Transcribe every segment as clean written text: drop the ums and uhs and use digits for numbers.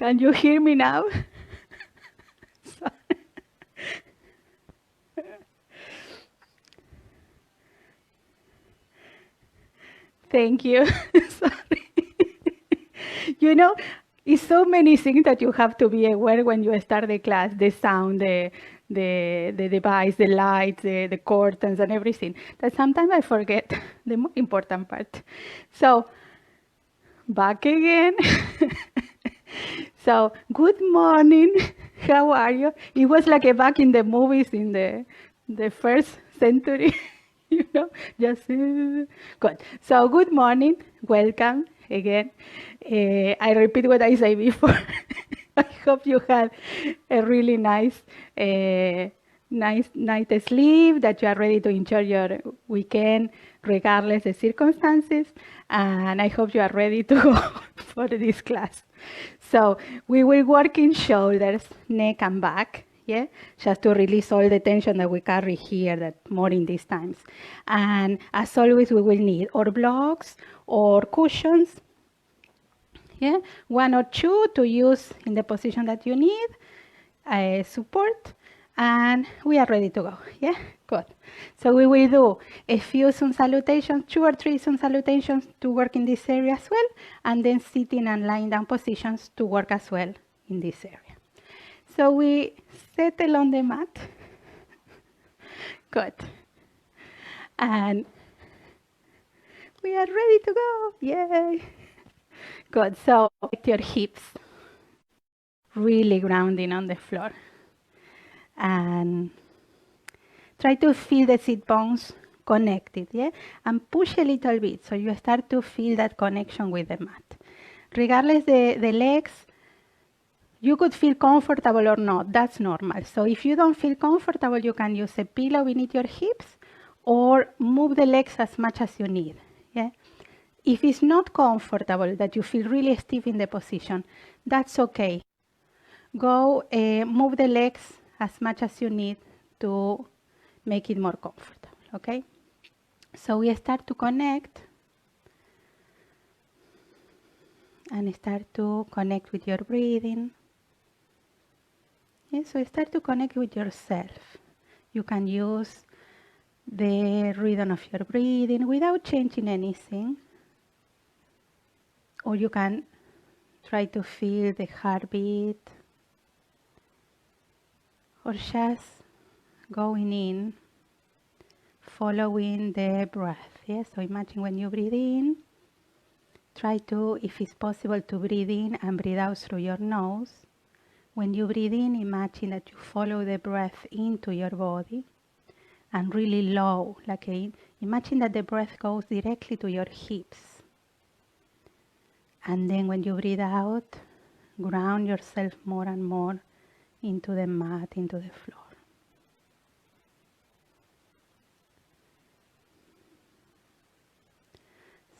Can you hear me now? Thank you. Sorry. You know, it's so many things that you have to be aware when you start the class, the sound, the device, the lights, the curtains and everything, that sometimes I forget the most important part. So, back again. So, good morning. How are you? It was like back in the movies in the first century, just good. So, good morning. Welcome again. I repeat what I said before. I hope you had a really nice night sleep, that you are ready to enjoy your weekend regardless the circumstances, and I hope you are ready to go for this class. So we will work in shoulders, neck and back, yeah, just to release all the tension that we carry here, that more in these times. And as always, we will need or blocks or cushions, yeah, one or two to use in the position that you need, support, and we are ready to go, yeah, good. So we will do a few sun salutations, 2 or 3 sun salutations to work in this area as well, and then sitting and lying down positions to work as well in this area. So we settle on the mat, good, and we are ready to go, yay. Good, so lift your hips, really grounding on the floor. And try to feel the sit bones connected, yeah? And push a little bit so you start to feel that connection with the mat. Regardless the legs, you could feel comfortable or not, that's normal. So if you don't feel comfortable, you can use a pillow beneath your hips or move the legs as much as you need, yeah? If it's not comfortable, that you feel really stiff in the position, that's okay. Go move the legs as much as you need to make it more comfortable, okay? So we start to connect and start to connect with your breathing. Yeah, so start to connect with yourself. You can use the rhythm of your breathing without changing anything. Or you can try to feel the heartbeat. Or just going in, following the breath. Yeah? So imagine when you breathe in, try to, if it's possible, to breathe in and breathe out through your nose. When you breathe in, imagine that you follow the breath into your body and really low, imagine that the breath goes directly to your hips. And then when you breathe out, ground yourself more and more into the mat, into the floor.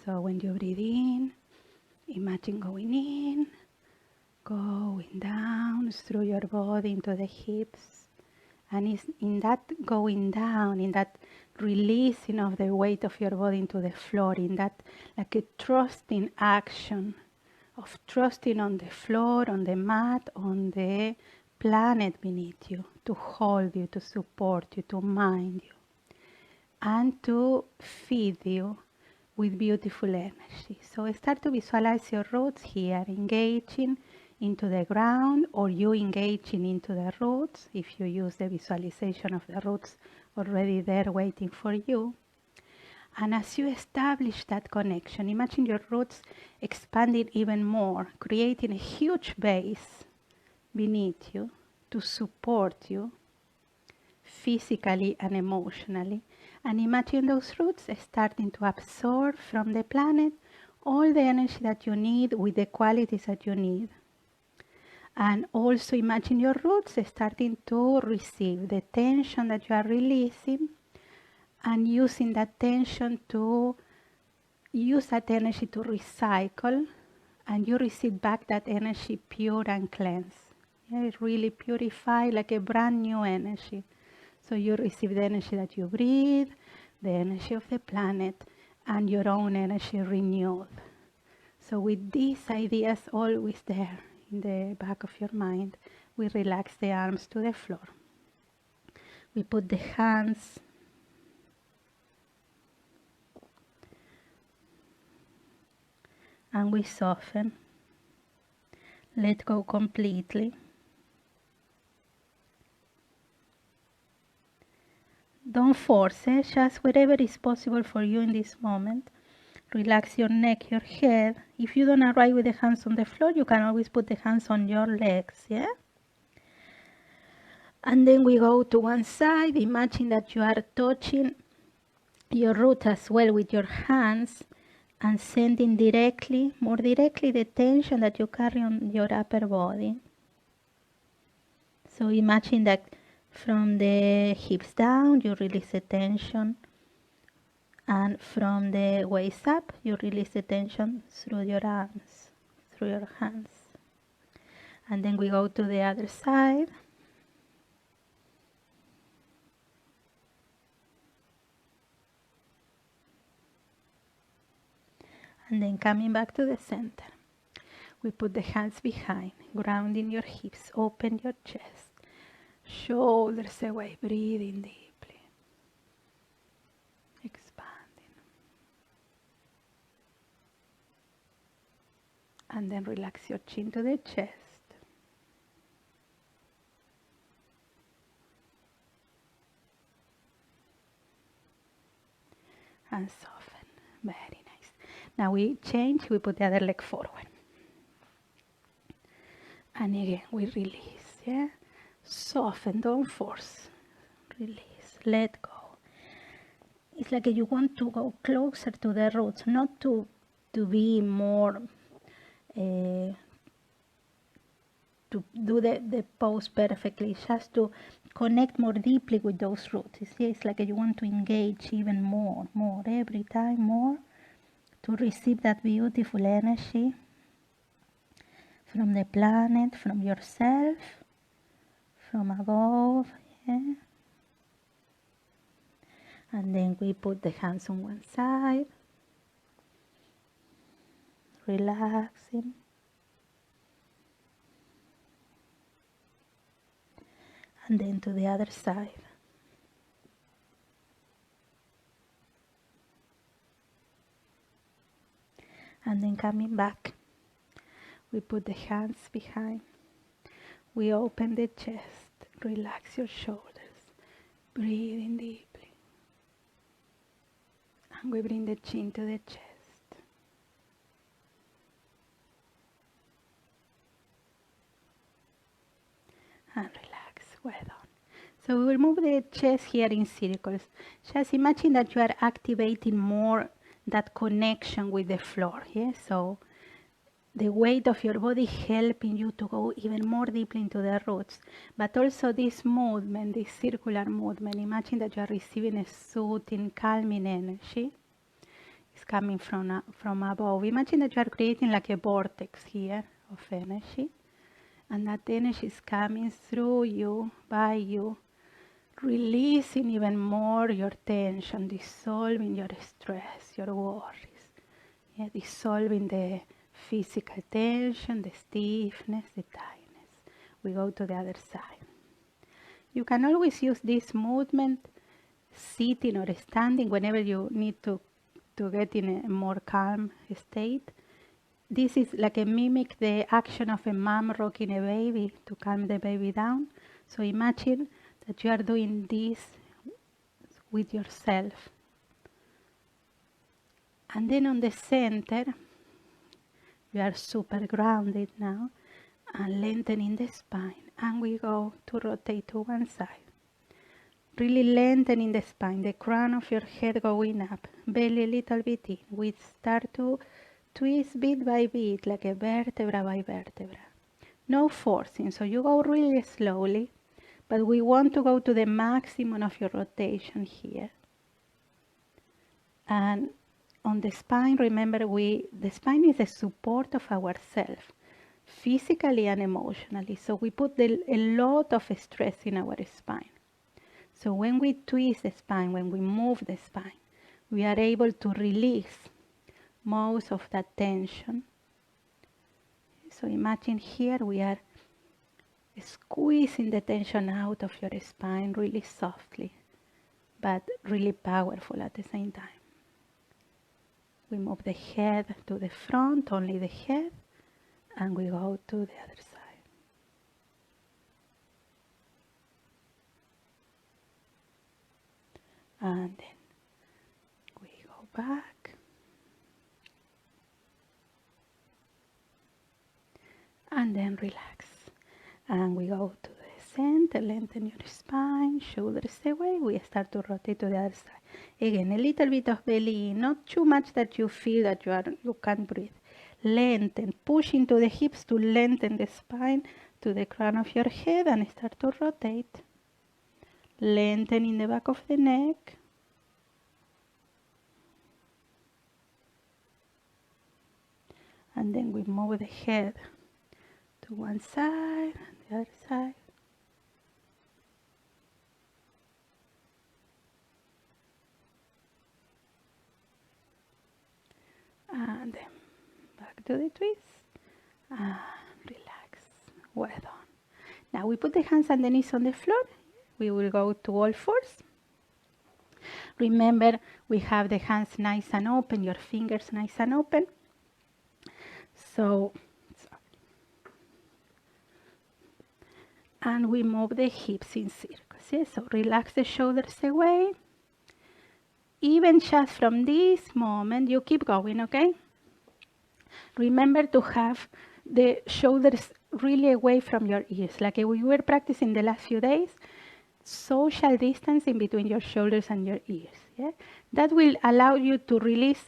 So when you breathe in, imagine going in, going down through your body into the hips. And it's in that going down, in that releasing of the weight of your body into the floor, in that like a trusting action of trusting on the floor, on the mat, on the planet beneath you, to hold you, to support you, to mind you, and to feed you with beautiful energy. So start to visualize your roots here, engaging into the ground, or you engaging into the roots, if you use the visualization of the roots already there waiting for you. And as you establish that connection, imagine your roots expanding even more, creating a huge base beneath you to support you physically and emotionally. And imagine those roots starting to absorb from the planet all the energy that you need with the qualities that you need. And also imagine your roots starting to receive the tension that you are releasing, and using that tension to use that energy to recycle, and you receive back that energy pure and cleansed. Yeah, it really purified like a brand new energy. So you receive the energy that you breathe, the energy of the planet, and your own energy renewed. So with these ideas always there, in the back of your mind, we relax the arms to the floor. We put the hands and we soften. Let go completely. Don't force it, just whatever is possible for you in this moment. Relax your neck, your head. If you don't arrive with the hands on the floor, you can always put the hands on your legs, yeah? And then we go to one side. Imagine that you are touching your root as well with your hands and sending directly, more directly, the tension that you carry on your upper body. So imagine that from the hips down, you release the tension. And from the waist up, you release the tension through your arms, through your hands. And then we go to the other side. And then coming back to the center. We put the hands behind, grounding your hips, open your chest, shoulders away, breathing deeply, expanding. And then relax your chin to the chest. And soften, very nice. Now we change, we put the other leg forward. And again, we release, yeah? Soften, don't force. Release, let go. It's like you want to go closer to the roots, not to be more, to do the pose perfectly, just to connect more deeply with those roots. It's like you want to engage even more, every time more, to receive that beautiful energy from the planet, from yourself, from above, yeah? And then we put the hands on one side, relaxing. And then to the other side. And then coming back, we put the hands behind. We open the chest, relax your shoulders, breathing deeply. And we bring the chin to the chest. And relax, well done. So we will move the chest here in circles. Just imagine that you are activating more that connection with the floor, yeah? So the weight of your body helping you to go even more deeply into the roots. But also this movement, this circular movement, imagine that you are receiving a soothing, calming energy. It's coming from above. Imagine that you are creating like a vortex here of energy. And that energy is coming through you, by you, releasing even more your tension, dissolving your stress, your worries. Yeah, dissolving the physical tension, the stiffness, the tightness. We go to the other side. You can always use this movement sitting or standing whenever you need to get in a more calm state. This is like a mimic the action of a mom rocking a baby to calm the baby down. So imagine that you are doing this with yourself. And then on the center, you are super grounded now, and lengthening the spine. And we go to rotate to one side. Really lengthening the spine, the crown of your head going up, belly a little bit in. We start to twist bit by bit, like a vertebra by vertebra. No forcing, so you go really slowly, but we want to go to the maximum of your rotation here. And on the spine, remember, the spine is the support of ourselves, physically and emotionally. So we put a lot of stress in our spine. So when we twist the spine, when we move the spine, we are able to release most of that tension. So imagine here we are squeezing the tension out of your spine really softly, but really powerful at the same time. We move the head to the front, only the head, and we go to the other side. And then we go back. And then relax. And we go to the center, lengthen your spine, shoulders away. We start to rotate to the other side. Again, a little bit of belly in, not too much that you feel that you can't breathe. Lengthen, push into the hips to lengthen the spine to the crown of your head and start to rotate. Lengthen in the back of the neck. And then we move the head to one side and the other side. And then back to the twist. And relax. Well done. Now we put the hands and the knees on the floor. We will go to all fours. Remember, we have the hands nice and open, your fingers nice and open. And we move the hips in circles. Yes? So relax the shoulders away. Even just from this moment, you keep going, okay? Remember to have the shoulders really away from your ears. Like we were practicing the last few days, social distance in between your shoulders and your ears. Yeah? That will allow you to release,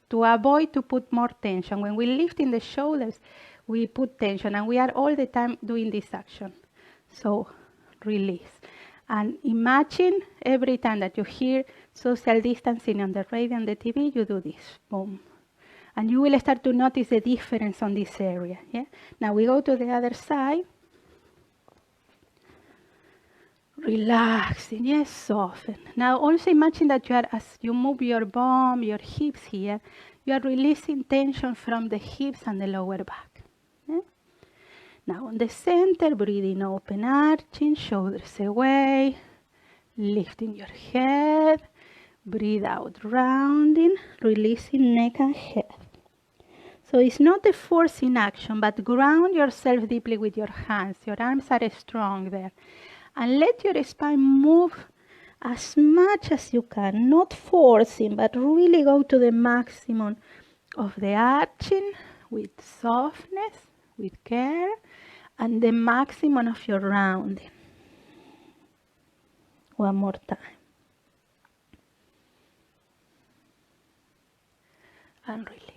to avoid to put more tension. When we lift in the shoulders, we put tension, and we are all the time doing this action. So release. And imagine every time that you hear social distancing on the radio and the TV, you do this. Boom. And you will start to notice the difference on this area. Yeah? Now we go to the other side. Relaxing, yes, soften. Now also imagine that you are, as you move your bum, your hips here, you are releasing tension from the hips and the lower back. Yeah? Now on the center, breathing open, arching, shoulders away, lifting your head, breathe out, rounding, releasing neck and head. So it's not the force in action, but ground yourself deeply with your hands. Your arms are strong there. And let your spine move as much as you can, not forcing, but really go to the maximum of the arching with softness, with care, and the maximum of your rounding. One more time. And release.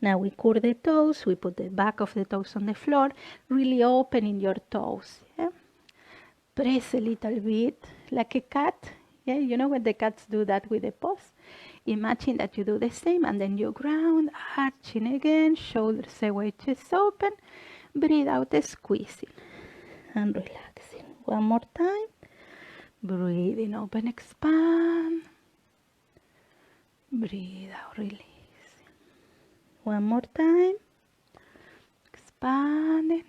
Now we curl the toes, we put the back of the toes on the floor, really opening your toes. Yeah? Press a little bit, like a cat. Yeah? You know when the cats do that with the paws? Imagine that you do the same, and then you ground, arching again, shoulders away, chest open, breathe out, squeezing, and relaxing. One more time. Breathing, open, expand. Breathe out, release. One more time. Expanding.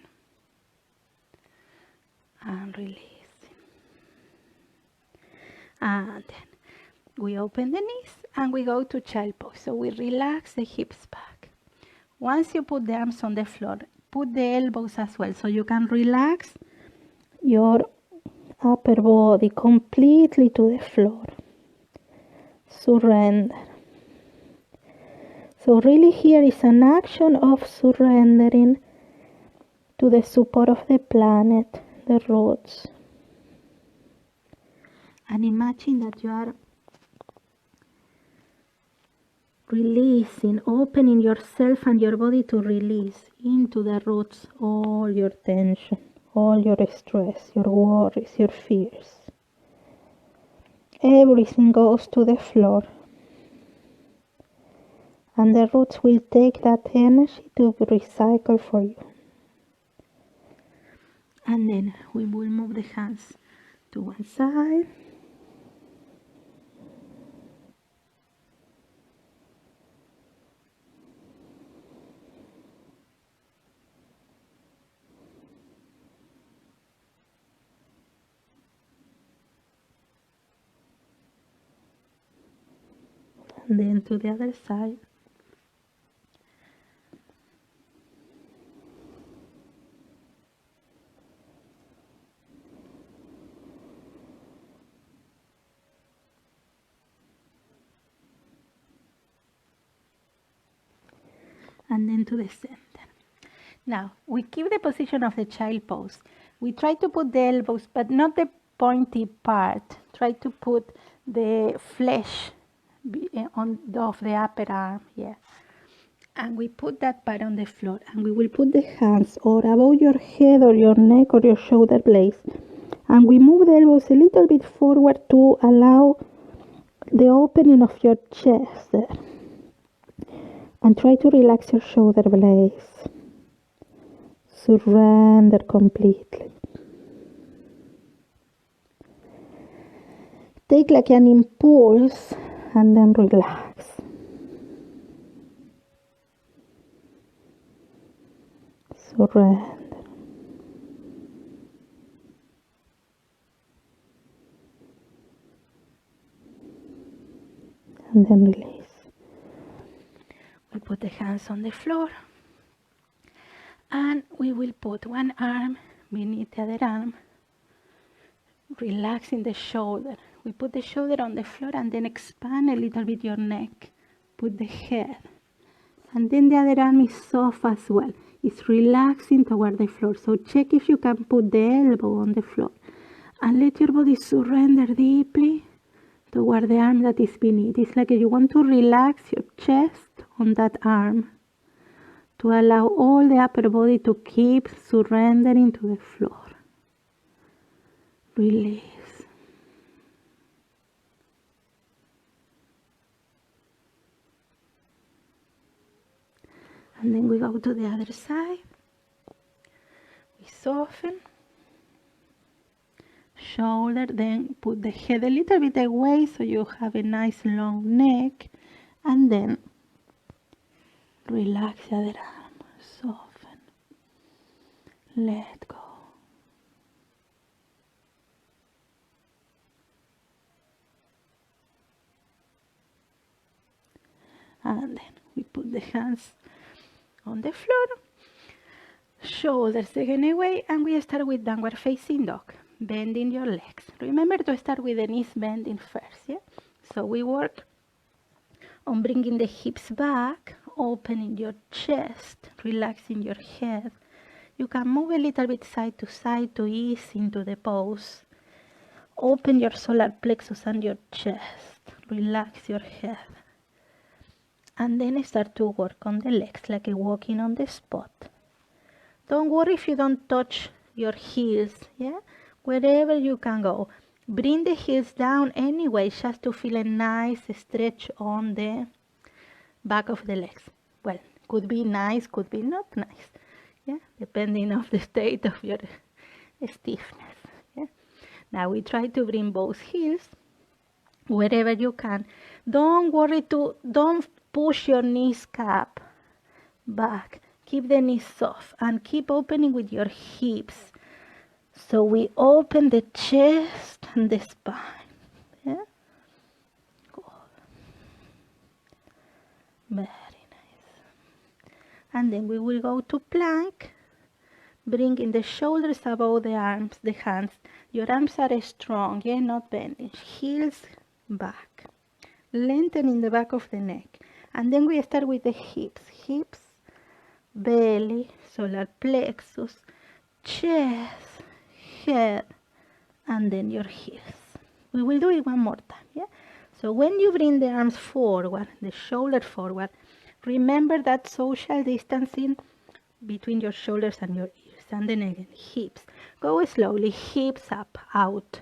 And releasing. And then we open the knees and we go to child pose. So we relax the hips back. Once you put the arms on the floor, put the elbows as well, so you can relax your upper body completely to the floor. Surrender. So really here is an action of surrendering to the support of the planet, the roots. And imagine that you are releasing, opening yourself and your body to release into the roots all your tension, all your stress, your worries, your fears. Everything goes to the floor. And the roots will take that energy to recycle for you. And then we will move the hands to one side. and then to the other side. And then to the center. Now, we keep the position of the child pose. We try to put the elbows, but not the pointy part. Try to put the flesh of the upper arm here. And we put that part on the floor. And we will put the hands or above your head or your neck or your shoulder blades. And we move the elbows a little bit forward to allow the opening of your chest there. And try to relax your shoulder blades. Surrender completely. Take like an impulse and then relax. Surrender. And then release. We put the hands on the floor. And we will put one arm beneath the other arm, relaxing the shoulder. We put the shoulder on the floor and then expand a little bit your neck. Put the head. And then the other arm is soft as well. It's relaxing toward the floor. So check if you can put the elbow on the floor. And let your body surrender deeply toward the arm that is beneath. It's like you want to relax your chest on that arm, to allow all the upper body to keep surrendering to the floor. Release. And then we go to the other side. We soften. Shoulder, then put the head a little bit away so you have a nice long neck. And then relax the other arm. Soften. Let go. And then we put the hands on the floor. Shoulders taken away, and we start with downward facing dog. Bending your legs. Remember to start with the knees bending first. Yeah? So we work on bringing the hips back, opening your chest, relaxing your head. You can move a little bit side to ease into the pose. Open your solar plexus and your chest. Relax your head. And then start to work on the legs like a walking on the spot. Don't worry if you don't touch your heels. Yeah? Wherever you can go. Bring the heels down anyway, just to feel a nice stretch on the back of the legs. Well, could be nice, could be not nice. Yeah, depending on the state of your stiffness. Yeah. Now we try to bring both heels wherever you can. Don't push your knees cap back. Keep the knees soft and keep opening with your hips. So we open the chest and the spine. Yeah? Good. Very nice. And then we will go to plank, bringing the shoulders above the arms, the hands. Your arms are strong, yeah, not bending. Heels back. Lengthening the back of the neck. And then we start with the hips. Hips, belly, solar plexus, chest, head, and then your heels. We will do it one more time. Yeah. So when you bring the arms forward, the shoulder forward, remember that social distancing between your shoulders and your ears. And then again, hips. Go slowly, hips up, out.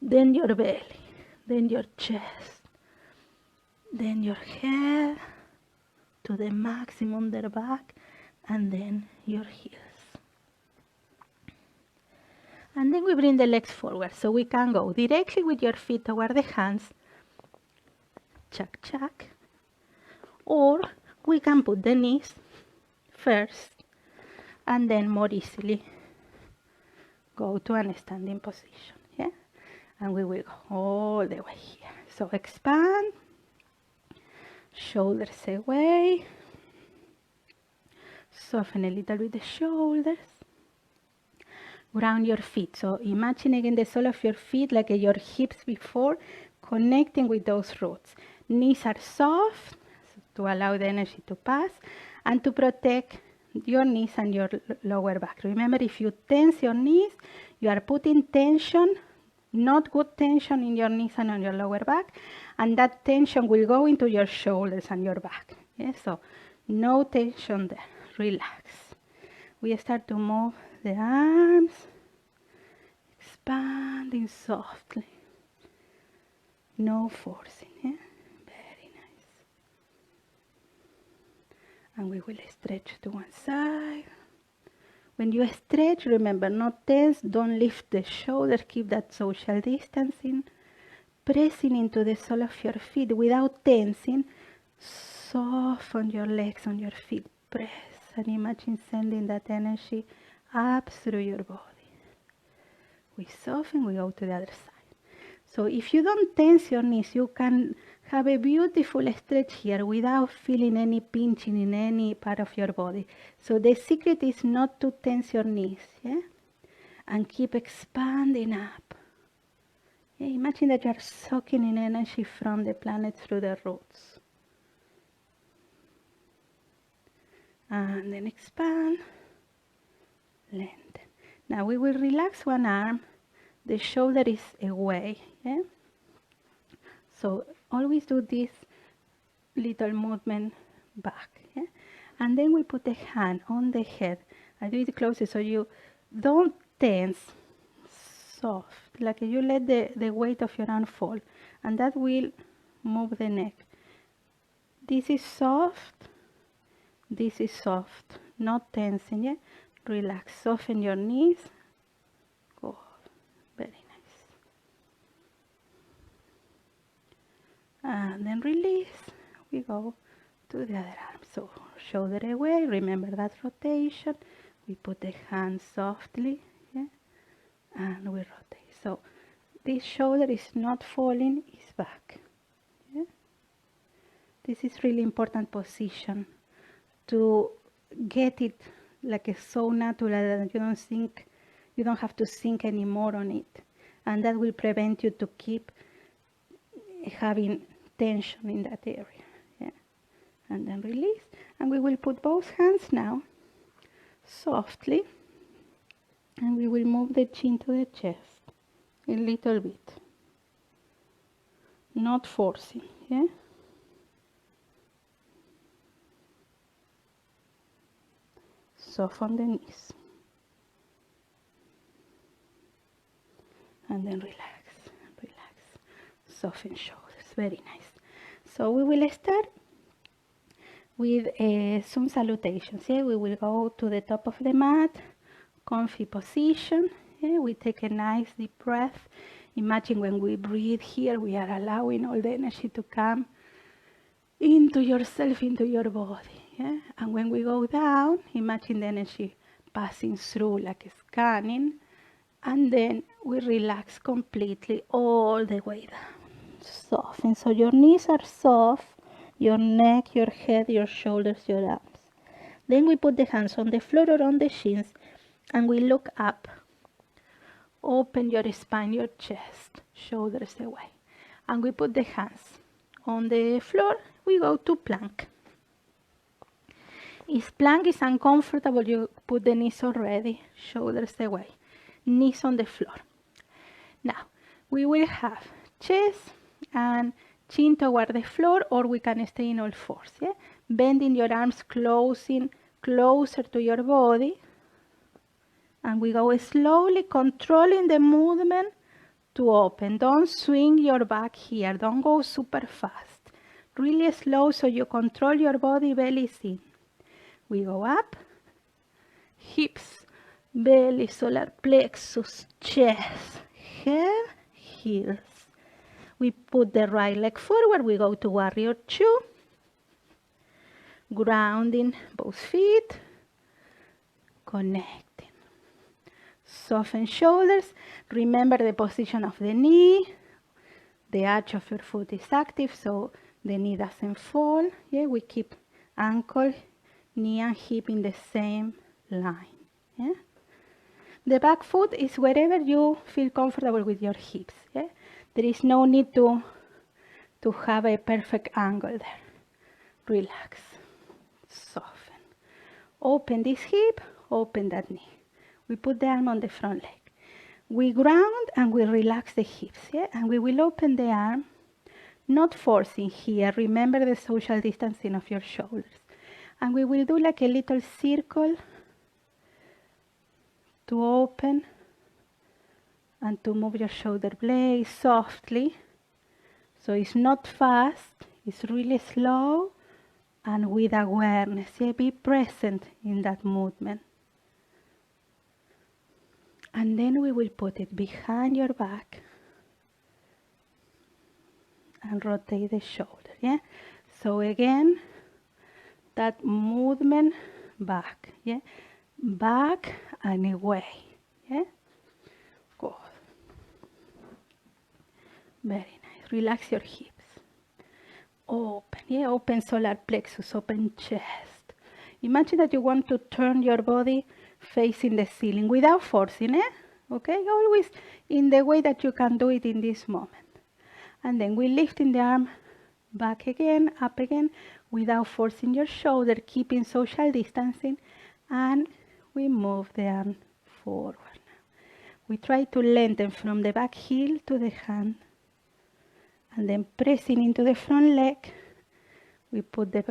Then your belly, then your chest, then your head to the maximum their back, and then your heels. And then we bring the legs forward, so we can go directly with your feet toward the hands, chuck, chuck, or we can put the knees first, and then more easily go to a standing position, yeah? And we will go all the way here. So expand, Shoulders away. Soften a little bit the shoulders. Ground your feet. So imagine again the sole of your feet like your hips before, connecting with those roots. Knees are soft to allow the energy to pass and to protect your knees and your lower back. Remember, if you tense your knees, you are putting tension, not good tension in your knees and on your lower back, and that tension will go into your shoulders and your back. Yeah? So no tension there. Relax. We start to move the arms, expanding softly. No forcing. Yeah? Very nice. And we will stretch to one side. When you stretch, remember, not tense, don't lift the shoulders, keep that social distancing. Pressing into the sole of your feet without tensing. Soften your legs on your feet. Press and imagine sending that energy up through your body. We soften, we go to the other side. So if you don't tense your knees, you can have a beautiful stretch here without feeling any pinching in any part of your body. So the secret is not to tense your knees, yeah? And keep expanding up. Yeah, imagine that you are soaking in energy from the planet through the roots. And then expand, lengthen. Now we will relax one arm. The shoulder is away. Yeah? So always do this little movement back. Yeah? And then we put the hand on the head. I do it closer so you don't tense. Soft, like you let the weight of your arm fall. And that will move the neck. This is soft. This is soft. Not tensing. Yeah? Relax. Soften your knees. Go. Very nice. And then release. We go to the other arm. So shoulder away. Remember that rotation. We put the hand softly, yeah? And we rotate. So this shoulder is not falling, it's back. Yeah? This is really important position to get it like it's so natural that you don't have to think anymore on it. And that will prevent you to keep having tension in that area. Yeah? And then release. And we will put both hands now softly. And we will move the chin to the chest a little bit. Not forcing. Yeah? Soften the knees. And then relax, relax. Soften shoulders, very nice. So we will start with some salutations. Yeah? We will go to the top of the mat, comfy position. Yeah? We take a nice deep breath. Imagine when we breathe here, we are allowing all the energy to come into yourself, into your body. Yeah? And when we go down, imagine the energy passing through like scanning. And then we relax completely all the way down. Soften. So your knees are soft, your neck, your head, your shoulders, your arms. Then we put the hands on the floor or on the shins and we look up. Open your spine, your chest, shoulders away. And we put the hands on the floor. We go to plank. If plank is uncomfortable, you put the knees already, shoulders away. Knees on the floor. Now, we will have chest and chin toward the floor, or we can stay in all fours. Yeah? Bending your arms, closing closer to your body. And we go slowly, controlling the movement to open. Don't swing your back here. Don't go super fast. Really slow so you control your body, belly in. We go up, hips, belly, solar plexus, chest, head, heels. We put the right leg forward. We go to warrior two. Grounding both feet. Connecting. Soften shoulders. Remember the position of the knee. The arch of your foot is active, so the knee doesn't fall. Yeah, we keep ankle, knee and hip in the same line. Yeah. The back foot is wherever you feel comfortable with your hips. Yeah? There is no need to have a perfect angle there. Relax, soften. Open this hip, open that knee. We put the arm on the front leg. We ground and we relax the hips. Yeah? And we will open the arm, not forcing here. Remember the social distancing of your shoulders. And we will do like a little circle to open and to move your shoulder blades softly. So it's not fast, it's really slow and with awareness. Yeah, be present in that movement. And then we will put it behind your back and rotate the shoulder. Yeah. So again, that movement back. Yeah. Back and away. Yeah. Good. Very nice. Relax your hips. Open. Yeah. Open solar plexus. Open chest. Imagine that you want to turn your body facing the ceiling without forcing it. Okay. Always in the way that you can do it in this moment. And then we lift in the arm back again, up again, without forcing your shoulder, keeping social distancing, and we move the arm forward. We try to lengthen from the back heel to the hand, and then pressing into the front leg, we put the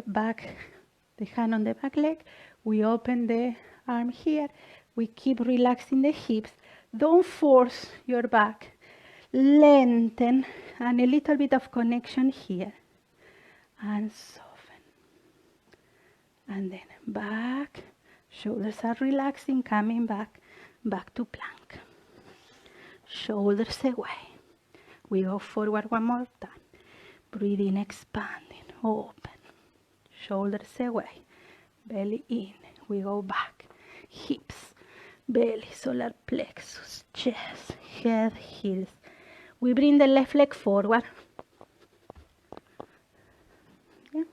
hand on the back leg, we open the arm here, we keep relaxing the hips, don't force your back, lengthen, and a little bit of connection here, and soften, and then back, shoulders are relaxing, coming back to plank, shoulders away, we go forward one more time, breathing, expanding, open, shoulders away, belly in, we go back, hips, belly, solar plexus, chest, head, heels. We bring the left leg forward. Yeah.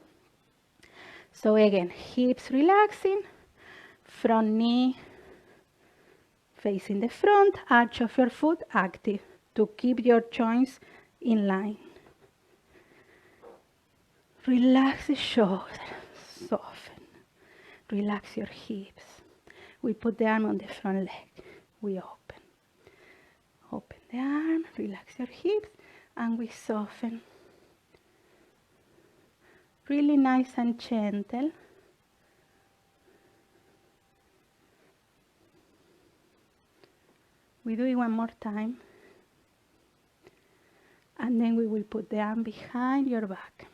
So again, hips relaxing, front knee facing the front, arch of your foot active to keep your joints in line. Relax the shoulder, soften. Relax your hips. We put the arm on the front leg. We open. Open the arm, relax your hips, and we soften. Really nice and gentle. We do it one more time. And then we will put the arm behind your back.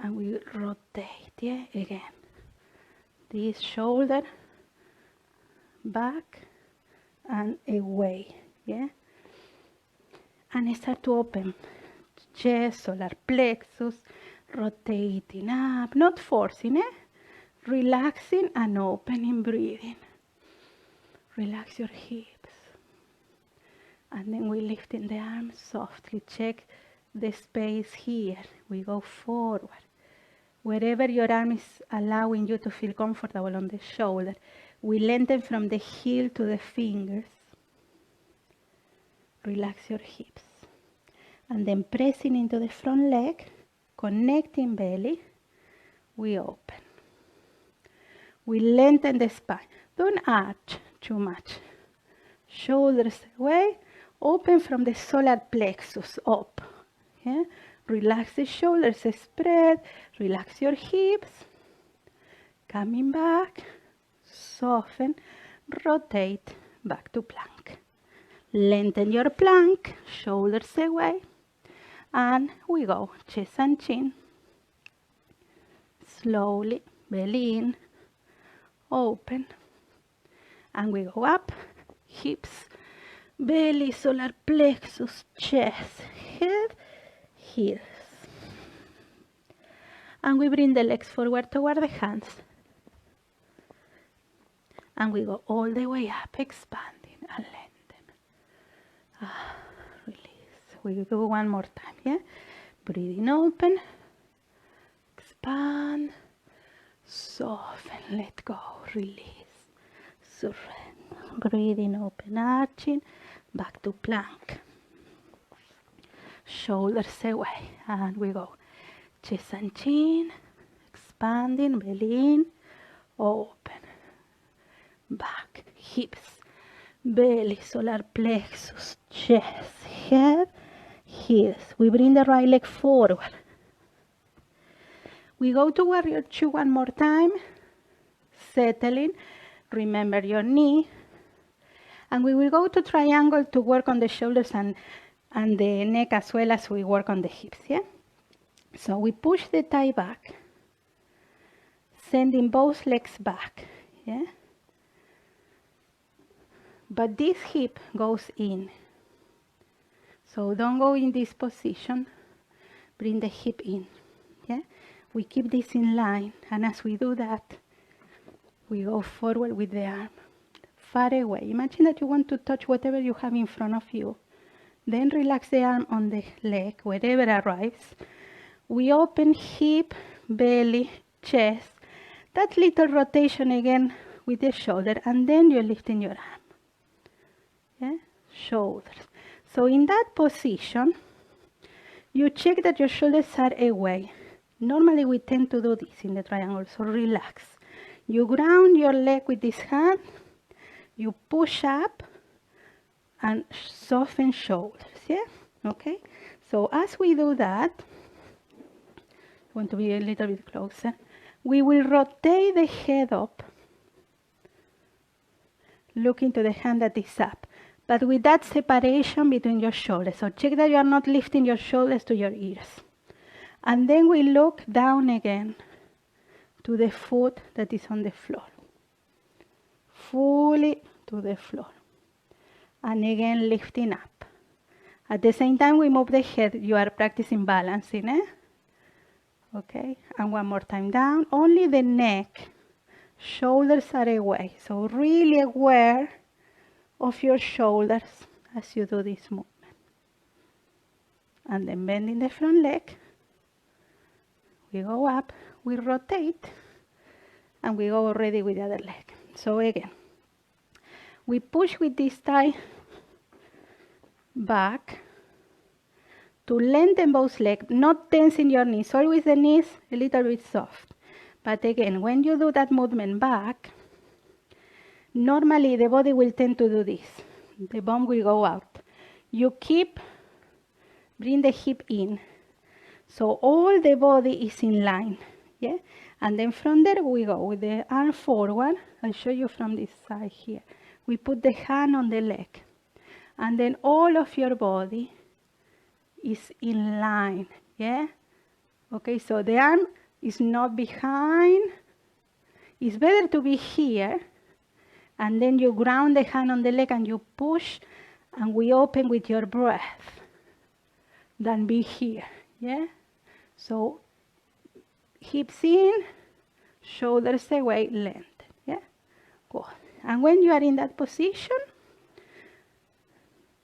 And we rotate, yeah, again. This shoulder, back, and away, yeah? And start to open chest, solar plexus, rotating up, not forcing, relaxing and opening, breathing. Relax your hips. And then we lift in the arms softly. Check the space here. We go forward. Wherever your arm is allowing you to feel comfortable on the shoulder, we lengthen from the heel to the fingers. Relax your hips. And then pressing into the front leg, connecting belly, we open. We lengthen the spine. Don't arch too much. Shoulders away, open from the solar plexus up. Yeah? Relax the shoulders, spread, relax your hips. Coming back, soften, rotate, back to plank. Lengthen your plank, shoulders away, and we go chest and chin. Slowly, belly in, open, and we go up, hips, belly, solar plexus, chest, head, heels. And we bring the legs forward toward the hands. And we go all the way up, expanding and lengthen. Release. We do one more time, yeah? Breathing open, expand, soften, let go, release, surrender. Breathing open, arching, back to plank. Shoulders away, and we go. Chest and chin, expanding, belly in, open. Back, hips, belly, solar plexus, chest, head, heels. We bring the right leg forward. We go to warrior two one more time. Settling, remember your knee. And we will go to triangle to work on the shoulders and the neck as well as we work on the hips, yeah? So we push the thigh back, sending both legs back, yeah? But this hip goes in. So don't go in this position, bring the hip in, yeah? We keep this in line, and as we do that, we go forward with the arm, far away. Imagine that you want to touch whatever you have in front of you. Then relax the arm on the leg, wherever arrives. We open hip, belly, chest. That little rotation again with the shoulder, and then you're lifting your arm. Yeah? Shoulders. So in that position, you check that your shoulders are away. Normally we tend to do this in the triangle, so relax. You ground your leg with this hand, you push up, and soften shoulders, yeah? Okay? So as we do that, I want to be a little bit closer. We will rotate the head up, looking to the hand that is up, but with that separation between your shoulders. So check that you are not lifting your shoulders to your ears. And then we look down again to the foot that is on the floor. Fully to the floor. And again lifting up. At the same time we move the head, you are practicing balancing, eh? Okay, and one more time down, only the neck, shoulders are away. So really aware of your shoulders as you do this movement. And then bending the front leg, we go up, we rotate, and we go already with the other leg. So again, we push with this thigh back to lengthen both legs, not tensing your knees, always the knees a little bit soft. But again, when you do that movement back, normally the body will tend to do this. The bum will go out. You keep, bring the hip in. So all the body is in line, yeah? And then from there we go with the arm forward. I'll show you from this side here. We put the hand on the leg. And then all of your body is in line, yeah? Okay, so the arm is not behind. It's better to be here, and then you ground the hand on the leg and you push, and we open with your breath, than be here, yeah? So hips in, shoulders away, lengthen, yeah? Good. And when you are in that position,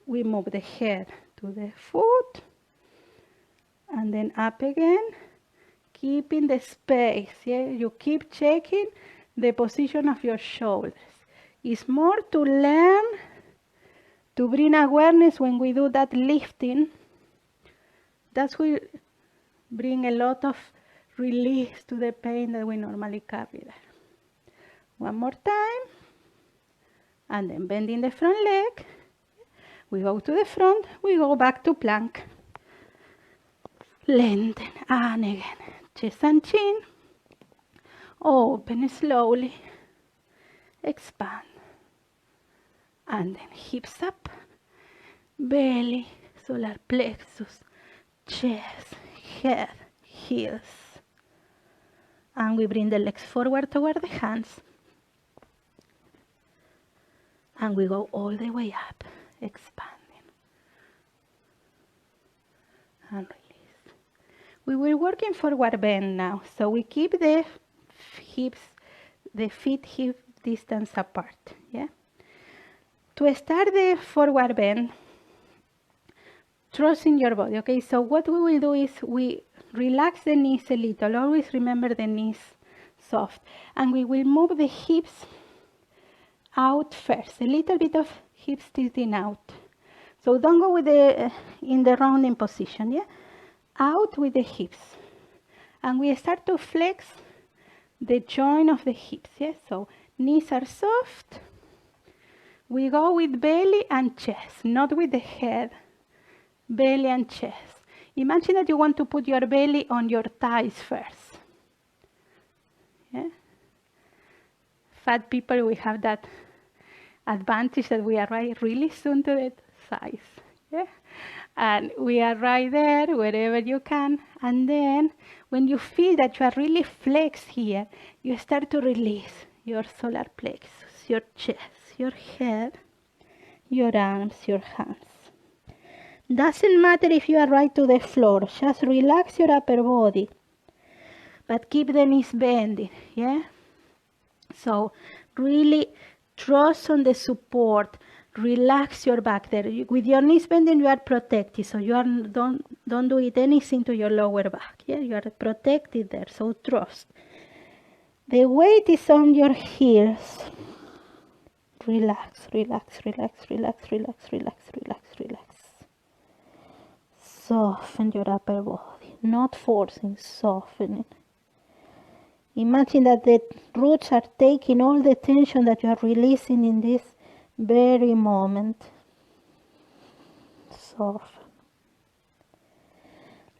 we move the head to the foot, and then up again, keeping the space, yeah? You keep checking the position of your shoulders. It's more to learn to bring awareness when we do that lifting. That will bring a lot of release to the pain that we normally carry there. One more time. And then bending the front leg. We go to the front, we go back to plank. Lengthen, and again, chest and chin. Open slowly, expand. And then hips up, belly, solar plexus, chest, head, heels. And we bring the legs forward toward the hands. And we go all the way up, expanding. And release. We will work in forward bend now. So we keep the hips, the feet hip distance apart. Yeah. To start the forward bend, trusting your body. Okay, so what we will do is we relax the knees a little. Always remember the knees soft. And we will move the hips out first. A little bit of hips tilting out. So don't go with the in the rounding position, yeah? Out with the hips. And we start to flex the joint of the hips, yeah? So knees are soft. We go with belly and chest, not with the head. Belly and chest. Imagine that you want to put your belly on your thighs first. Yeah? Fat people, we have that advantage that we arrive really soon to the thighs. Yeah? And we are right there, wherever you can. And then when you feel that you are really flexed here, you start to release your solar plexus, your chest, your head, your arms, your hands. Doesn't matter if you are right to the floor, just relax your upper body, but keep the knees bending, yeah? So really trust on the support, relax your back there. With your knees bending, you are protected, so you are don't do it anything to your lower back, yeah? You are protected there, so trust. The weight is on your heels. Relax, relax, relax, relax, relax, relax, relax, relax. Soften your upper body, not forcing, softening. Imagine that the roots are taking all the tension that you are releasing in this very moment. Soften.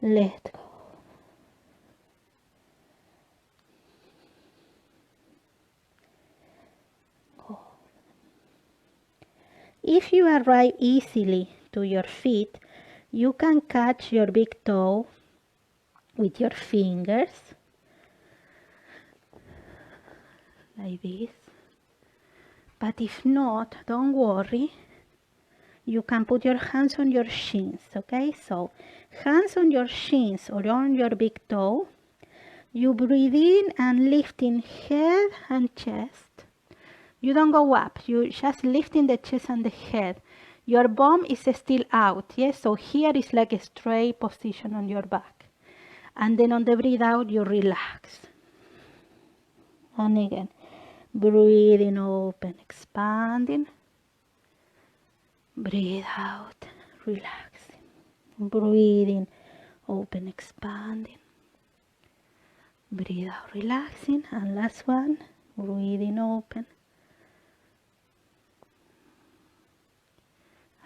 Let go. Go. If you arrive easily to your feet, you can catch your big toe with your fingers, like this. But if not, don't worry. You can put your hands on your shins, okay? So, hands on your shins or on your big toe. You breathe in and lifting head and chest. You don't go up, you just lifting the chest and the head. Your bum is still out, yes? So here is like a straight position on your back. And then on the breathe out, you relax. And again, breathing open, expanding. Breathe out, relaxing. Breathing open, expanding. Breathe out, relaxing. And last one, breathing open.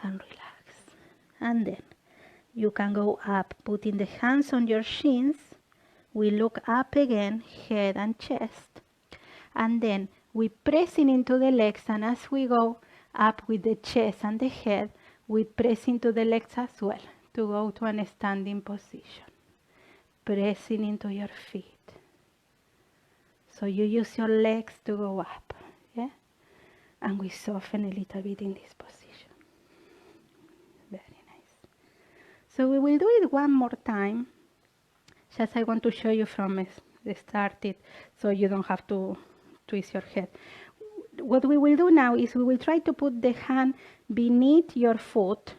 And relax. And then you can go up, putting the hands on your shins. We look up again, head and chest. And then we pressing into the legs, and as we go up with the chest and the head, we press into the legs as well to go to a standing position. Pressing into your feet. So you use your legs to go up, yeah? And we soften a little bit in this position. Very nice. So we will do it one more time. Just I want to show you from the start it, so you don't have to twist your head. What we will do now is we will try to put the hand beneath your foot.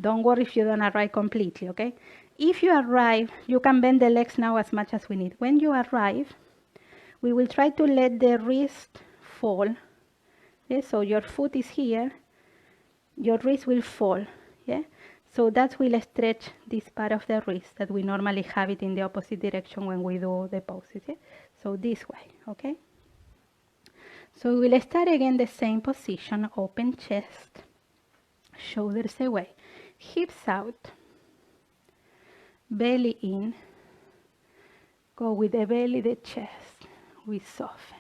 Don't worry if you don't arrive completely, okay? If you arrive, you can bend the legs now as much as we need. When you arrive, we will try to let the wrist fall. Okay? So your foot is here, your wrist will fall. Yeah? So that will stretch this part of the wrist that we normally have it in the opposite direction when we do the poses. Yeah? So this way, okay? So we will start again the same position, open chest, shoulders away, hips out, belly in, go with the belly, the chest, we soften,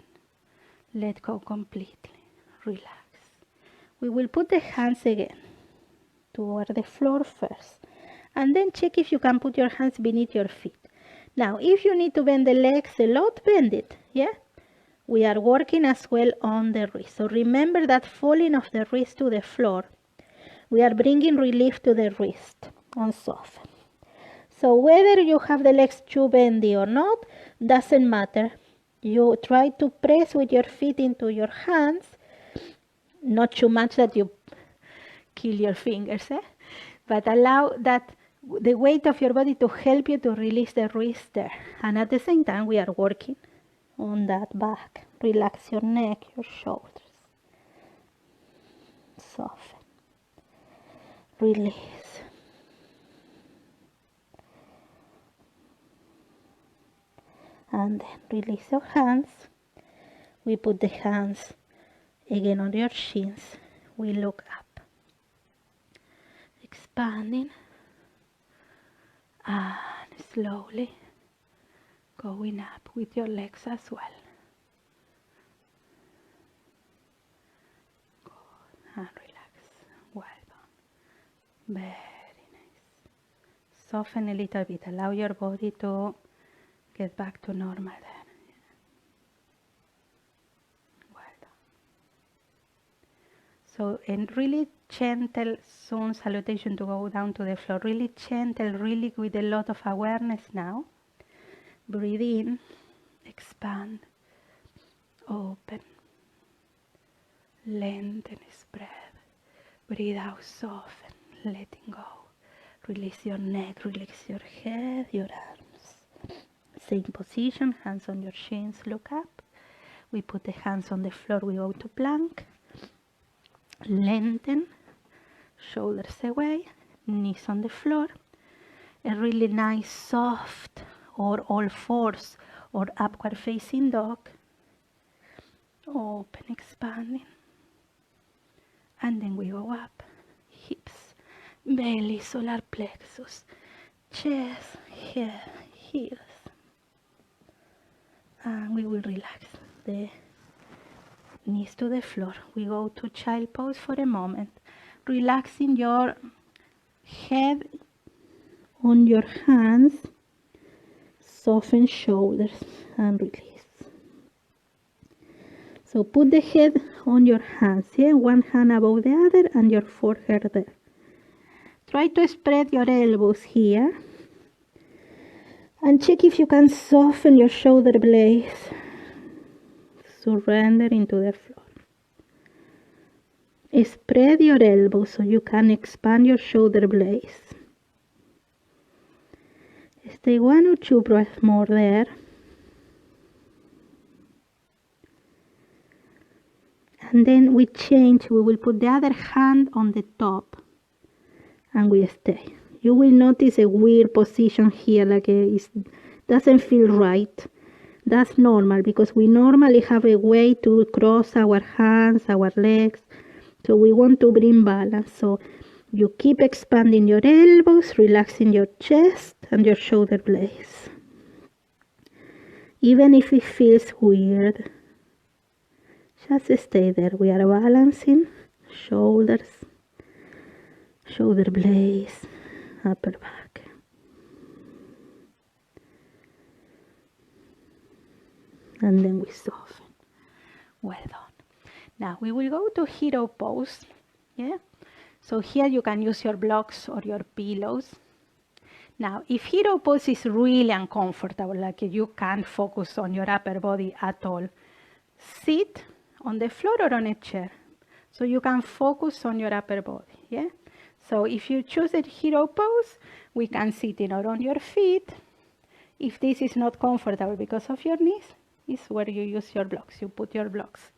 let go completely, relax. We will put the hands again toward the floor first, and then check if you can put your hands beneath your feet. Now, if you need to bend the legs a lot, bend it, yeah? We are working as well on the wrist. So remember that falling of the wrist to the floor, we are bringing relief to the wrist and soften. So whether you have the legs too bendy or not, doesn't matter. You try to press with your feet into your hands, not too much that you kill your fingers, but allow that the weight of your body to help you to release the wrist there. And at the same time, we are working on that back. Relax your neck, your shoulders. Soften. Release. And then release your hands. We put the hands again on your shins. We look up. Expanding. And slowly going up with your legs as well. Good. And relax. Well done. Very nice. Soften a little bit. Allow your body to get back to normal there. Well done. So, and really gentle sun salutation to go down to the floor. Really gentle, really with a lot of awareness now. Breathe in, expand, open, lengthen, spread. Breathe out, soften, letting go. Release your neck, release your head, your arms. Same position, hands on your shins, look up. We put the hands on the floor, we go to plank. Lengthen, shoulders away, knees on the floor. A really nice soft or all fours or upward facing dog. Open, expanding. And then we go up. Hips, belly, solar plexus, chest, head, heels. And we will relax the knees to the floor. We go to child pose for a moment. Relaxing your head on your hands. Soften shoulders and release. So put the head on your hands, yeah? One hand above the other and your forehead there. Try to spread your elbows here. And check if you can soften your shoulder blades. Surrender into the floor. Spread your elbows so you can expand your shoulder blades. Stay 1 or 2 breaths more there. And then we change, we will put the other hand on the top and we stay. You will notice a weird position here, like it doesn't feel right. That's normal because we normally have a way to cross our hands, our legs. So we want to bring balance. So you keep expanding your elbows, relaxing your chest and your shoulder blades. Even if it feels weird, just stay there. We are balancing shoulders, shoulder blades, upper back. And then we soften. Well done. Now we will go to hero pose. Yeah. So here you can use your blocks or your pillows. Now, if hero pose is really uncomfortable, like you can't focus on your upper body at all, sit on the floor or on a chair. So you can focus on your upper body. Yeah. So if you choose a hero pose, we can sit in or on your feet. If this is not comfortable because of your knees, is where you use your blocks. You put your blocks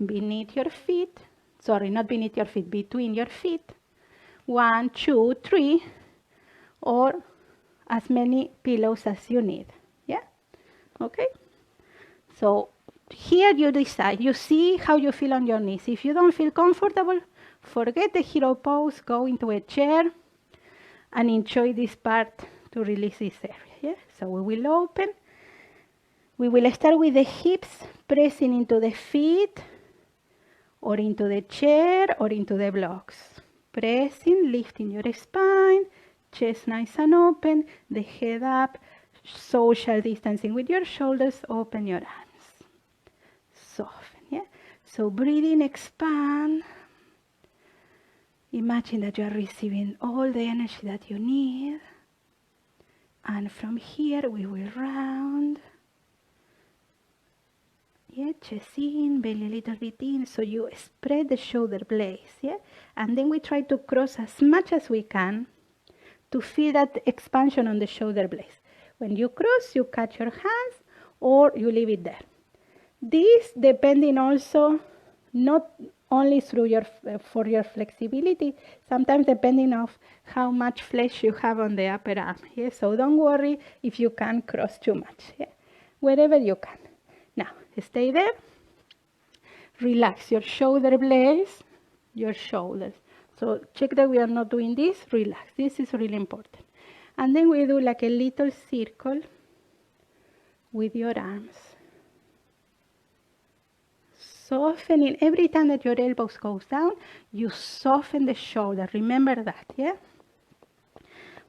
beneath your feet. Sorry, not beneath your feet, between your feet. 1, 2, 3, or as many pillows as you need. Yeah? Okay? So here you decide. You see how you feel on your knees. If you don't feel comfortable, forget the hero pose, go into a chair and enjoy this part to release this area. Yeah? So we will open. We will start with the hips pressing into the feet or into the chair or into the blocks. Pressing, lifting your spine, chest nice and open, the head up, social distancing with your shoulders, open your arms. Soften, yeah? So breathing, expand. Imagine that you are receiving all the energy that you need. And from here we will round. Yeah, chest in, belly a little bit in, so you spread the shoulder blades, yeah? And then we try to cross as much as we can to feel that expansion on the shoulder blades. When you cross, you catch your hands or you leave it there. This depending also not only through for your flexibility, sometimes depending on how much flesh you have on the upper arm. Yeah? So don't worry if you can't cross too much. Yeah? Wherever you can. Now, stay there. Relax your shoulder blades, your shoulders. So check that we are not doing this. Relax. This is really important. And then we do like a little circle with your arms. Softening. Every time that your elbows goes down, you soften the shoulder. Remember that, yeah?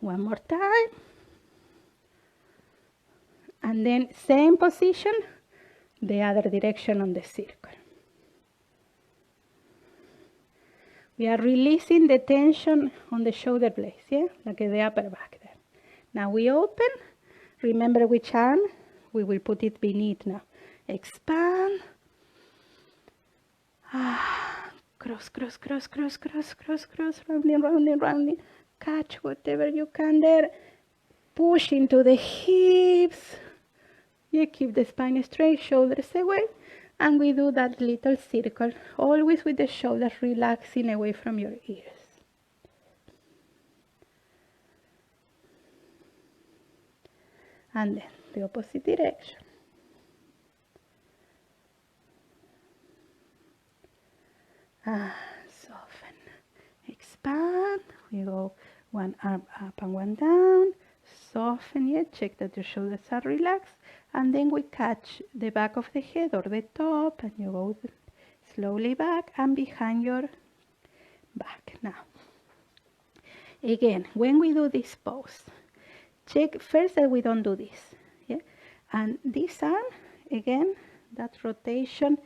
One more time. And then same position, the other direction on the circle. We are releasing the tension on the shoulder blades, yeah? Like the upper back there. Now we open. Remember which arm? We will put it beneath now. Expand. Cross, cross, cross, cross, cross, cross, cross, rounding, rounding, rounding. Catch whatever you can there. Push into the hips. You keep the spine straight, shoulders away. And we do that little circle, always with the shoulders relaxing away from your ears. And then the opposite direction. Soften. Expand. We go one arm up and one down. Soften it. Check that your shoulders are relaxed. And then we catch the back of the head or the top. And you go slowly back and behind your back. Now, again, when we do this pose, check first that we don't do this. Yeah? And this arm, again, that rotation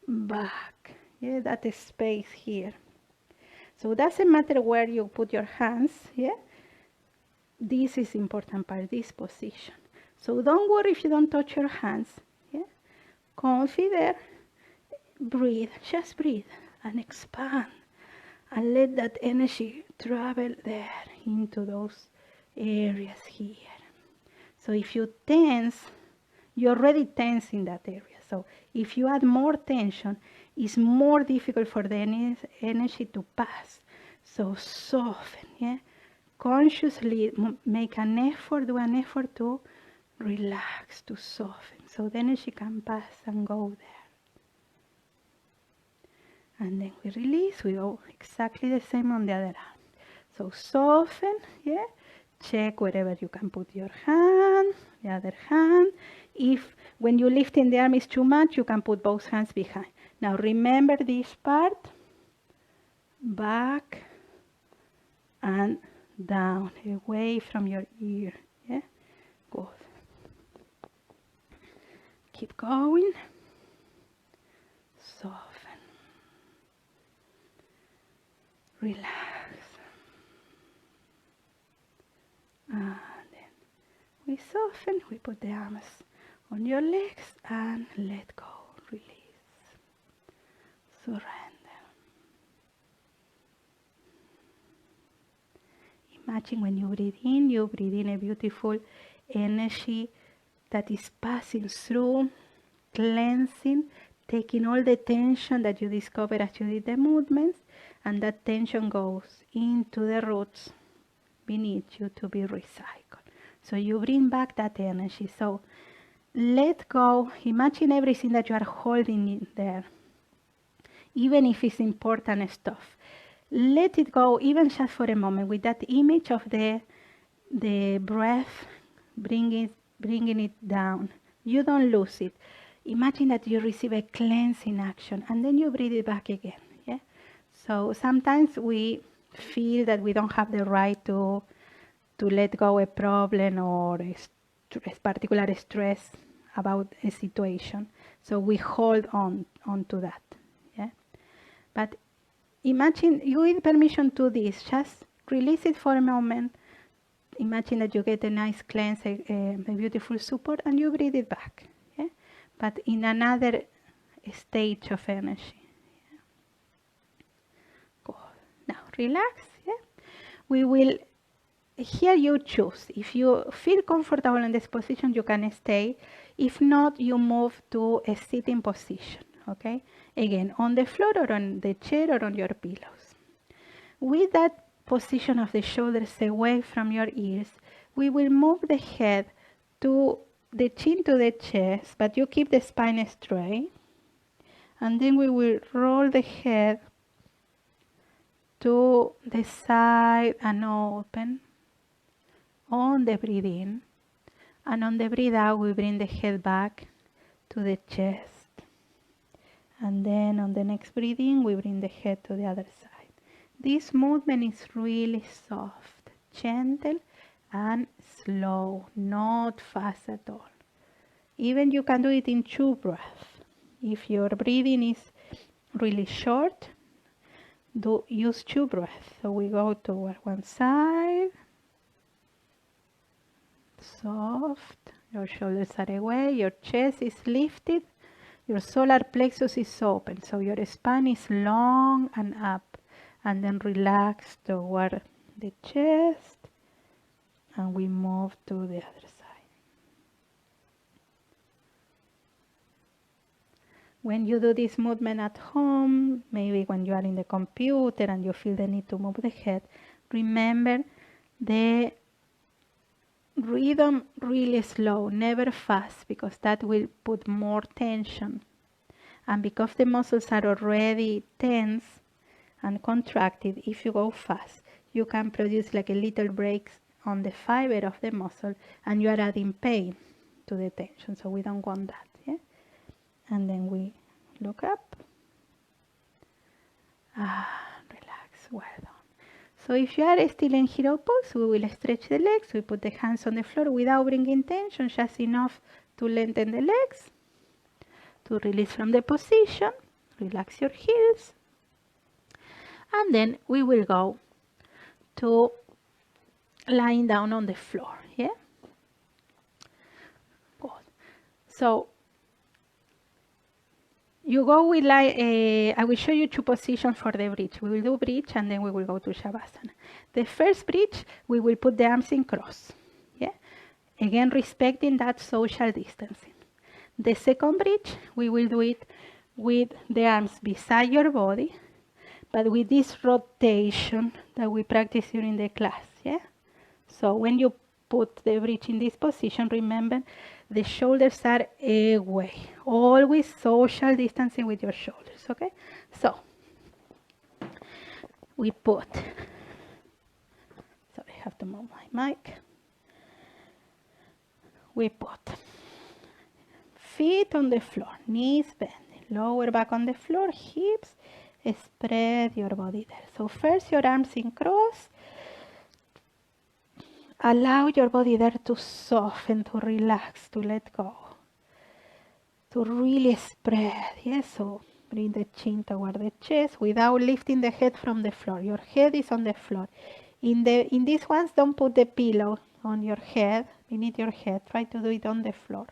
back. Yeah, that is space here. So it doesn't matter where you put your hands. Yeah, this is important part, this position. So don't worry if you don't touch your hands. Yeah, comfy there. Breathe, just breathe and expand, and let that energy travel there into those areas here. So if you tense, you're already tense in that area. So if you add more tension, it's more difficult for the energy to pass. So soften, yeah? Consciously make an effort, do an effort to relax, to soften, so the energy can pass and go there. And then we release, we go exactly the same on the other arm. So soften, yeah? Check wherever you can put your hand, the other hand. If when you lift in the arm is too much, you can put both hands behind. Now remember this part, back and down, away from your ear, yeah? Good. Keep going. Soften. Relax. And then we soften, we put the arms on your legs and let go, release, surrender. Imagine when you breathe in a beautiful energy that is passing through, cleansing, taking all the tension that you discovered as you did the movements, and that tension goes into the roots beneath you to be recycled. So you bring back that energy. So let go. Imagine everything that you are holding in there, even if it's important stuff. Let it go, even just for a moment, with that image of the breath, bringing it down. You don't lose it. Imagine that you receive a cleansing action, and then you breathe it back again. Yeah. So sometimes we feel that we don't have the right to let go a problem or a particular stress about a situation. So we hold on to that. Yeah. But imagine you give permission to this. Just release it for a moment. Imagine that you get a nice cleanse, a beautiful support, and you breathe it back. Yeah? But in another stage of energy. Yeah? Good. Now relax. Yeah? We will here you choose. If you feel comfortable in this position, you can stay. If not, you move to a sitting position, okay? Again, on the floor or on the chair or on your pillows. With that position of the shoulders away from your ears, we will move the head to the chin to the chest, but you keep the spine straight. And then we will roll the head to the side and open on the breathe in. And on the breathe out, we bring the head back to the chest. And then on the next breathe in, we bring the head to the other side. This movement is really soft, gentle, and slow, not fast at all. Even you can do it in 2 breaths. If your breathing is really short, use 2 breaths. So we go toward one side, soft, your shoulders are away, your chest is lifted, your solar plexus is open, so your spine is long and up, and then relax toward the chest, and we move to the other side. When you do this movement at home, maybe when you are in the computer and you feel the need to move the head, remember the rhythm really slow, never fast, because that will put more tension. And because the muscles are already tense and contracted, if you go fast, you can produce like a little breaks on the fiber of the muscle, and you are adding pain to the tension. So we don't want that. Yeah? And then we look up. Relax, well done. So if you are still in hero pose, we will stretch the legs. We put the hands on the floor without bringing tension, just enough to lengthen the legs, to release from the position. Relax your heels. And then we will go to lying down on the floor. Yeah? Good. So you go with I will show you 2 positions for the bridge. We will do bridge and then we will go to Shavasana. The first bridge, we will put the arms in cross. Yeah? Again, respecting that social distancing. The second bridge, we will do it with the arms beside your body, but with this rotation that we practice during the class. Yeah? So when you put the bridge in this position, remember the shoulders are away. Always social distancing with your shoulders, okay? So we put, sorry, I have to move my mic. We put feet on the floor, knees bending, lower back on the floor, hips, spread your body there. So first your arms in cross. Allow your body there to soften, to relax, to let go, to really spread. Yes, so bring the chin toward the chest without lifting the head from the floor. Your head is on the floor. In these ones, don't put the pillow on your head, beneath your head. Try to do it on the floor.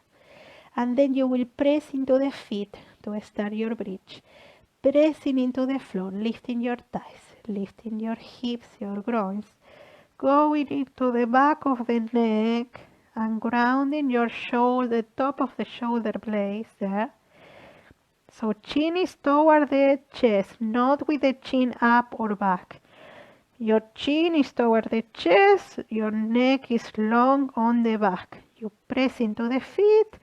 And then you will press into the feet to start your bridge. Pressing into the floor, lifting your thighs, lifting your hips, your groins. Going into the back of the neck and grounding your shoulder, the top of the shoulder blades there. So chin is toward the chest, not with the chin up or back. Your chin is toward the chest, your neck is long on the back. You press into the feet,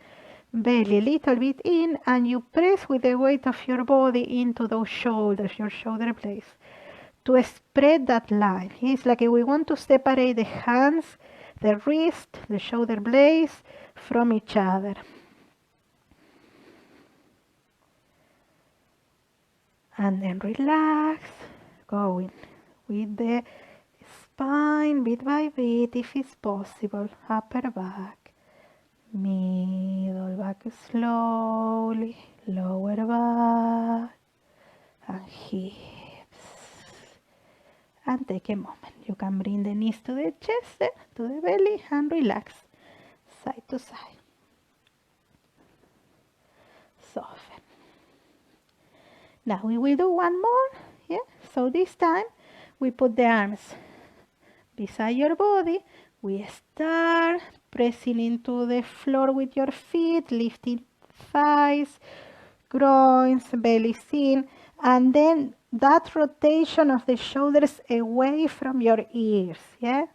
belly a little bit in, and you press with the weight of your body into those shoulders, your shoulder blades, to spread that line. It's like we want to separate the hands, the wrist, the shoulder blades from each other. And then relax, going with the spine bit by bit, if it's possible, upper back, middle back slowly, lower back, and hips. And take a moment. You can bring the knees to the chest, to the belly, and relax side to side. Soften. Now we will do one more. Yeah. So this time we put the arms beside your body. We start pressing into the floor with your feet, lifting thighs, groins, belly in, and then that rotation of the shoulders away from your ears, yeah?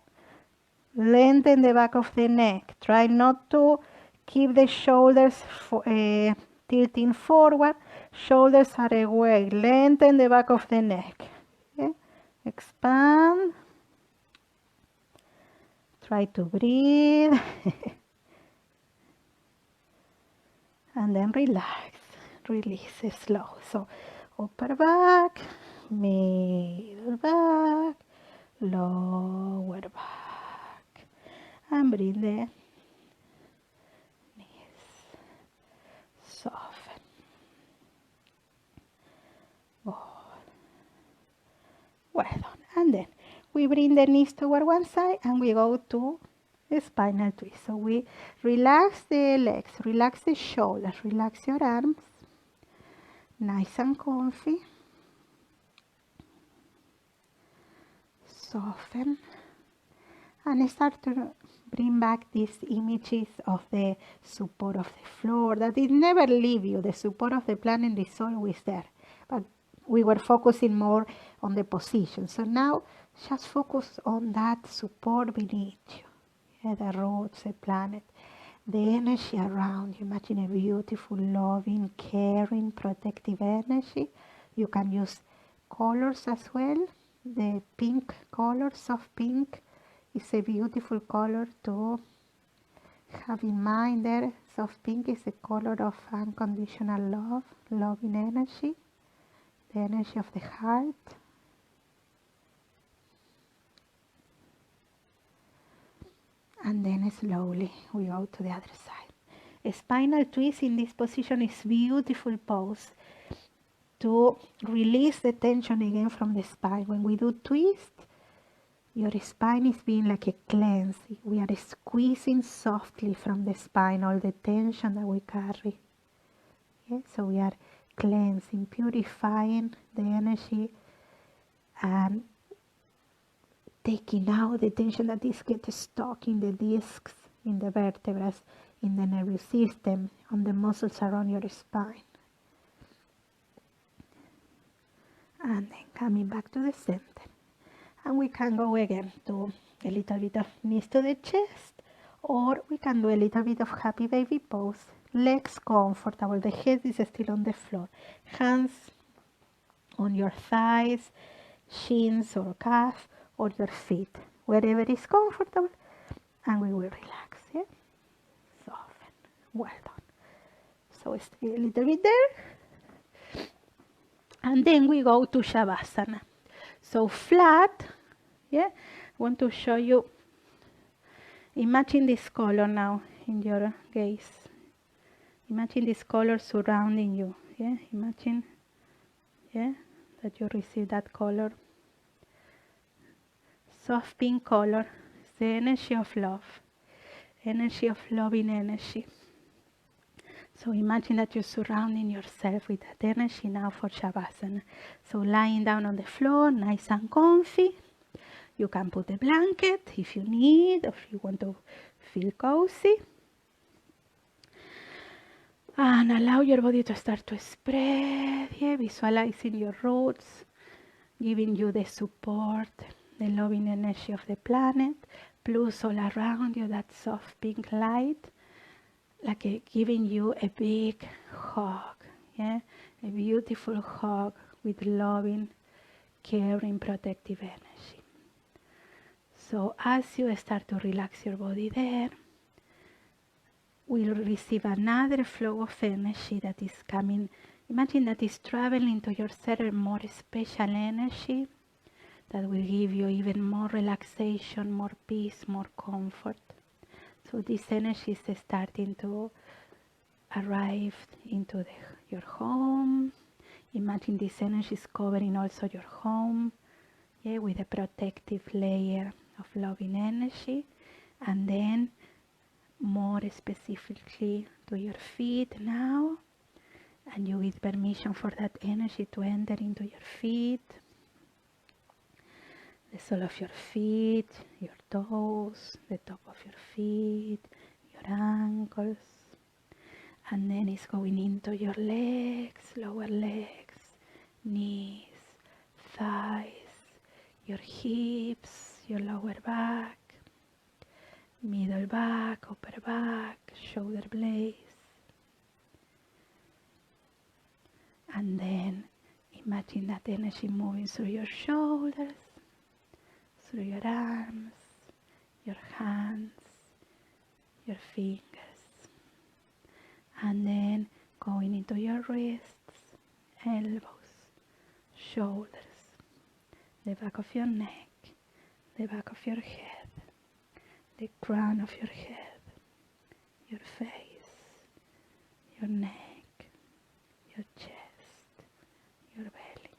Lengthen the back of the neck. Try not to keep the shoulders tilting forward. Shoulders are away. Lengthen the back of the neck. Okay? Expand. Try to breathe. And then relax. Release slow. So upper back, middle back, lower back. And breathe the knees. Soften. Good. Well done. And then we bring the knees toward one side and we go to a spinal twist. So we relax the legs, relax the shoulders, relax your arms. Nice and comfy. Soften. And start to bring back these images of the support of the floor, that it never leave you. The support of the planet is always there. But we were focusing more on the position. So now just focus on that support beneath you. Yeah, the roots, the planet, the energy around you. Imagine a beautiful, loving, caring, protective energy. You can use colors as well. The pink color, soft pink, is a beautiful color to have in mind there. Soft pink is a color of unconditional love, loving energy, the energy of the heart. And then slowly we go to the other side. A spinal twist in this position is beautiful pose to release the tension again from the spine. When we do twist, your spine is being like a cleanse. We are squeezing softly from the spine all the tension that we carry. Yeah? So we are cleansing, purifying the energy and taking out the tension that is get stuck in the discs, in the vertebrae, in the nervous system, on the muscles around your spine. And then coming back to the center. And we can go again to a little bit of knees to the chest, or we can do a little bit of happy baby pose. Legs comfortable, the head is still on the floor. Hands on your thighs, shins or calf, or your feet, wherever is comfortable, and we will relax. Yeah? Soften. Well done. So stay a little bit there. And then we go to Shavasana. So flat, yeah, I want to show you, imagine this color now in your gaze. Imagine this color surrounding you, yeah, imagine, yeah, that you receive that color. Soft pink color, it's the energy of loving energy. So imagine that you're surrounding yourself with that energy now for Shavasana. So lying down on the floor, nice and comfy. You can put a blanket if you need, or if you want to feel cozy. And allow your body to start to spread, yeah, visualizing your roots, giving you the support, the loving energy of the planet, plus all around you that soft pink light, like giving you a big hug, yeah, a beautiful hug with loving, caring, protective energy. So as you start to relax your body there, we'll receive another flow of energy that is coming. Imagine that is traveling to your center, more special energy that will give you even more relaxation, more peace, more comfort. So this energy is starting to arrive into your home. Imagine this energy is covering also your home, yeah, with a protective layer of loving energy. And then more specifically to your feet now. And you give permission for that energy to enter into your feet. the sole of your feet, your toes, the top of your feet, your ankles. And then it's going into your legs, lower legs, knees, thighs, your hips, your lower back, middle back, upper back, shoulder blades. And then imagine that energy moving through your shoulders, through your arms, your hands, your fingers. And then going into your wrists, elbows, shoulders, the back of your neck, the back of your head, the crown of your head, your face, your neck, your chest, your belly.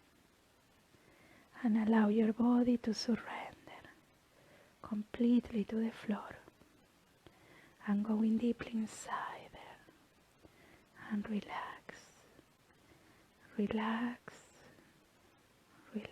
And allow your body to surrender completely to the floor and going deeply inside there. And relax, relax, relax.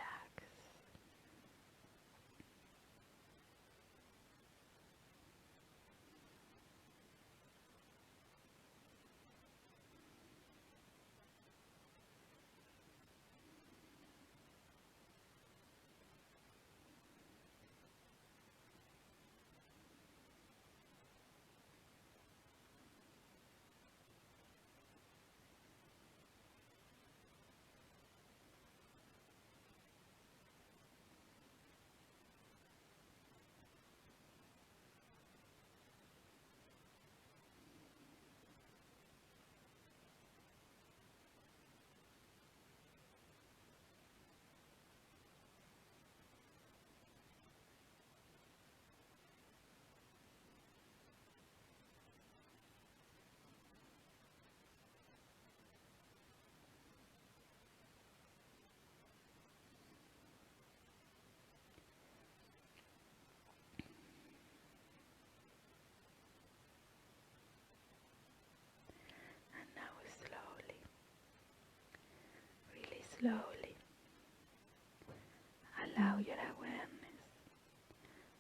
Slowly allow your awareness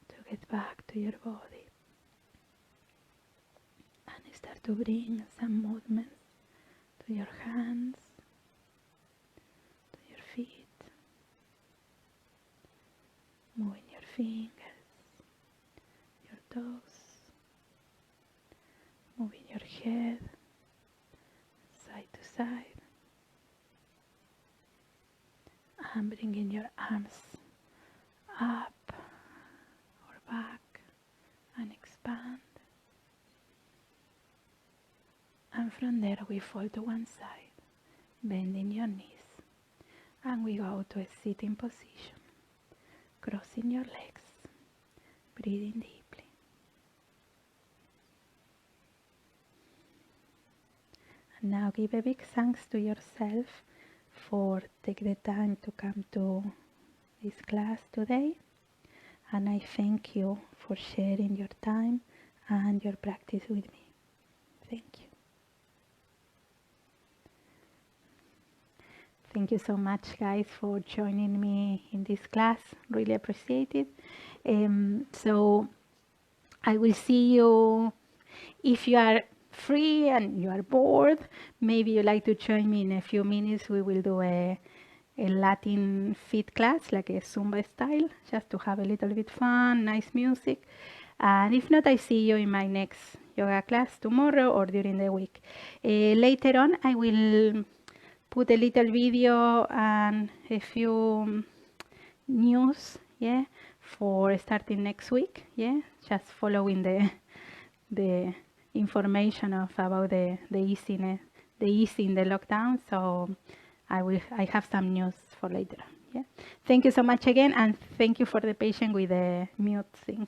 to get back to your body and start to bring some movements to your hands, to your feet, moving your fingers, your toes, moving your head side to side. And bringing your arms up or back and expand. And from there we fall to one side, bending your knees. And we go to a sitting position, crossing your legs, breathing deeply. And now give a big thanks to yourself for taking the time to come to this class today, and I thank you for sharing your time and your practice with me. Thank you. Thank you so much, guys, for joining me in this class. Really appreciate it. So I will see you if you are free and you are bored. Maybe you like to join me in a few minutes. We will do a LatinFit class, like a Zumba style, just to have a little bit fun, nice music. And if not, I see you in my next yoga class tomorrow or during the week. Later on, I will put a little video and a few news, yeah, for starting next week, yeah, just following the information about the easing the lockdown. So I have some news for later. Yeah. Thank you so much again, and thank you for the patience with the mute thing.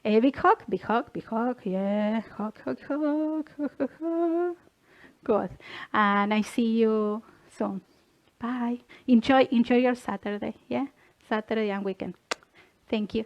A big hug, big hug, big hug. Yeah, hug, hug, hug, hug, hug, hug. Good. And I see you soon. Bye. Enjoy your Saturday. Yeah, Saturday and weekend. Thank you.